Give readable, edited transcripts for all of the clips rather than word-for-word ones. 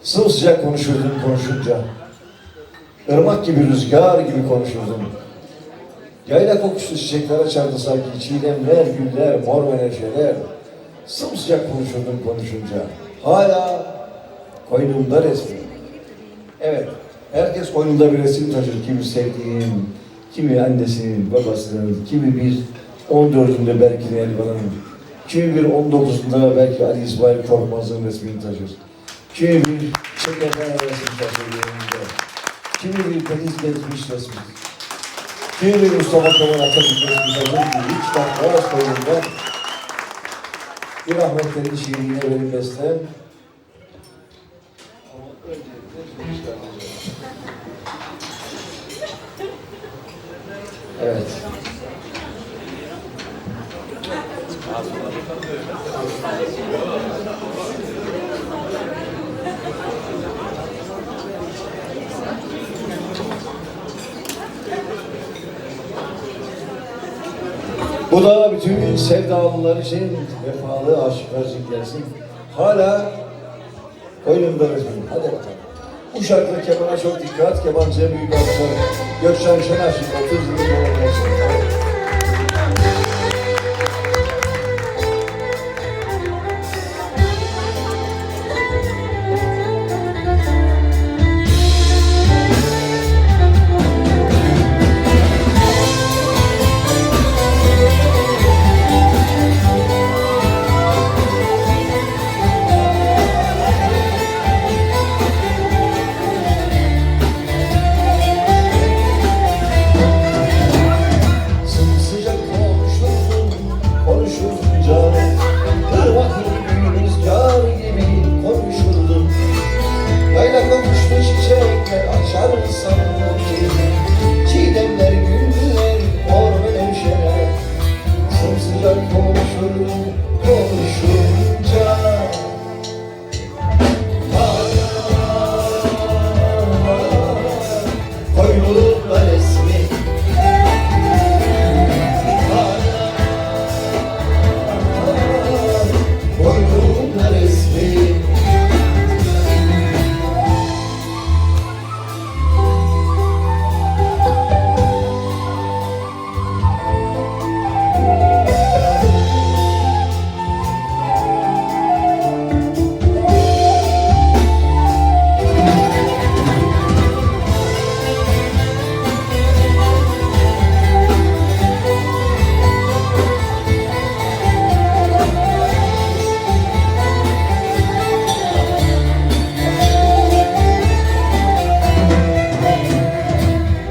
Sımsıcak konuşurdun konuşunca, ırmak gibi, rüzgar gibi konuşurdun. Yayla kokuşlu çiçekler açardı sanki, çiğdemler, güller, mor menevşeler. Sımsıcak konuşurdun konuşunca, hala koynumda resmin. Evet, herkes koynunda bir resim taşır. Kimi sevdiğin, kimi annesinin, babasının, kimi bir 14'ünde belki de Elvan'ın, kimi bir 19'unda belki Ali İsmail Korkmaz'ın resmini taşır. Kimi bir şekerden resim taşır yerinde, kimi bir Deniz Gezmiş resmi, kimi bir Mustafa Kemal Atatürk resmi taşır ki hiç bakmaz koynunda. Bir Ahmetlerin şiirine benim bestem. Evet. Bu da bütün sevdalılar için, vefalı aşıklar için gelsin. Hala koynumda resmim. Hadi bakalım. Bu şarkıda kemana çok dikkat. Kemancıya büyük alkışlar. Gökşen Şener şimdi 30 yıllık olan çiğdemler, güller, mor menevşeler. Sımsıcak konuşurum konuşunca. Koynumda resmi, koynumda resmi.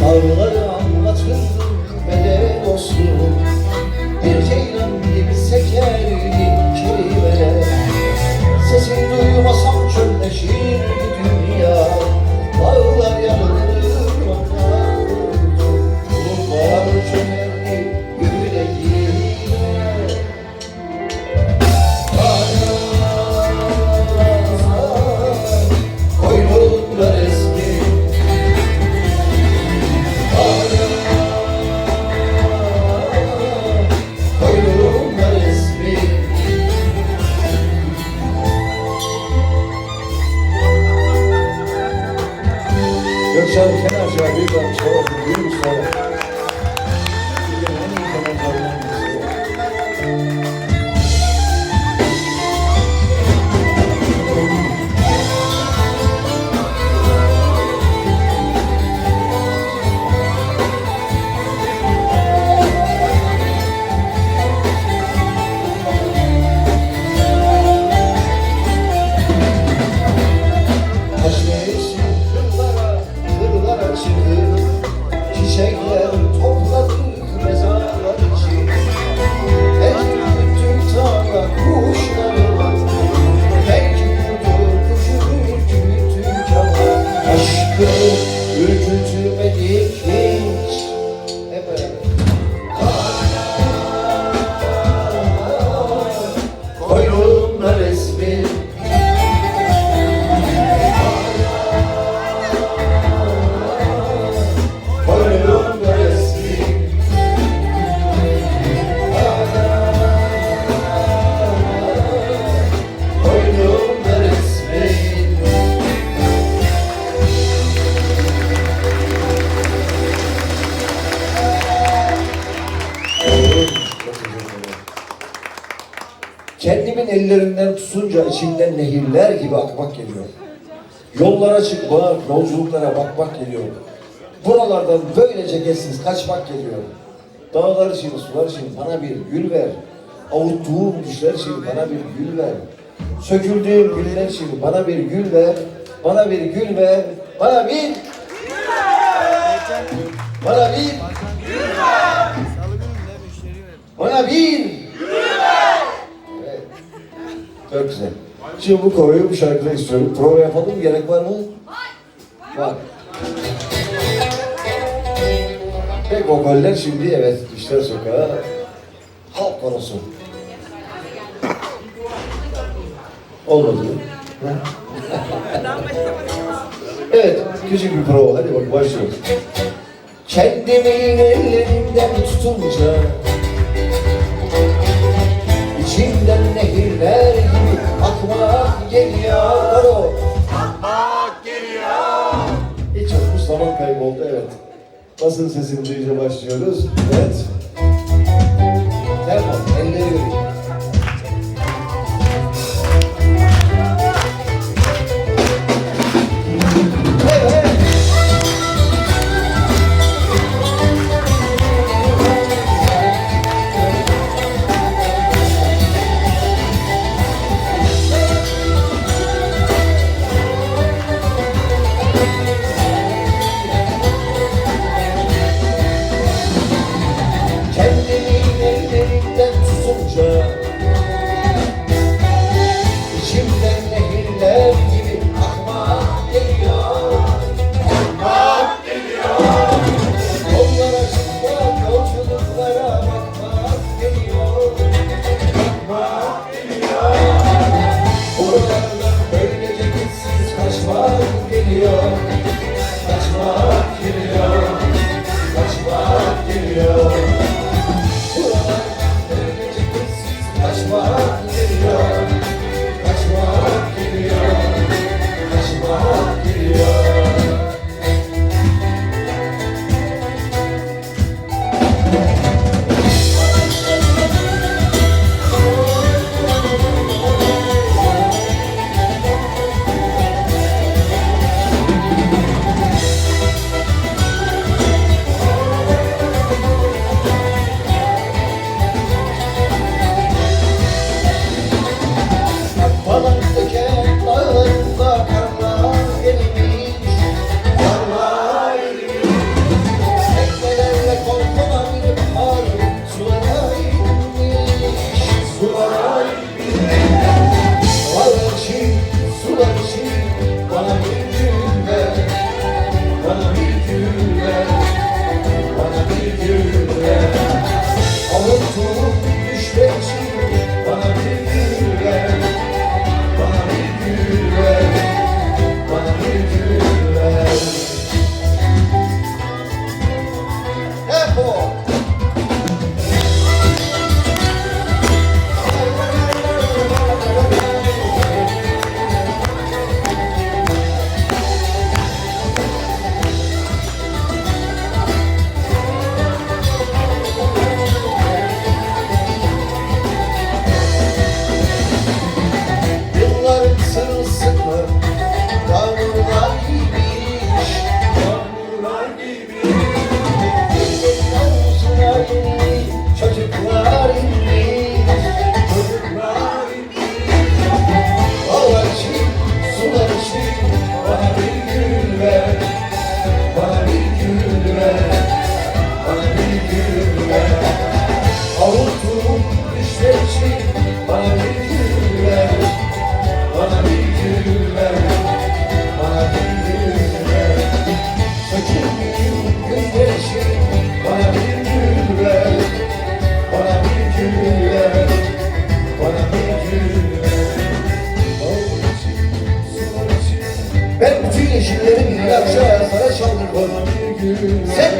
Dağları anlatırdım beden dostum, bir ceylan gibi sekerdim kelimeler. Sesini duymasam çölleşirdi dünya, dağlar yanılır onlar vurdu, bulutlar çömerdi yüreğime. Koynumda resmi, koynumda resmi. Gökşen Kenarca bir de sonra büyük sonra. En iyi kemanlarından birisi. ellerinden tutunca içinden nehirler gibi akmak geliyor. Yollara çıkmak, yolculuklara bakmak geliyor. Buralardan böylece geçsiz kaçmak geliyor. Dağlar için, sular için bana bir gül ver. Avuttuğum düşler için bana bir gül ver. Söküldüğüm güller için bana bir gül ver. Bana bir gül ver. Bana bir gül ver. Bana bir gül ver. Bana bir gül ver. Evet. Çok güzel. Şimdi bu konuyu bu şarkıda istiyorum. Prova yapalım mı? Gerek var mı? Var. Pek vokaller şimdi evet Düşler Sokağı halk konusu. Olmadı mı? Evet, küçük bir prova. Hadi bak başlıyoruz. Kendimi ellerinden tutunca İçimden nehirler gibi akmak geliyor o. Akmak geliyor. Hiç yokmuş zaman kayboldu evet. Basın sesini duyunca başlıyoruz. Evet. Tempo, elleri göreyim. Ben bütün yeşillerin bir akşaya sana çaldırdım. Sen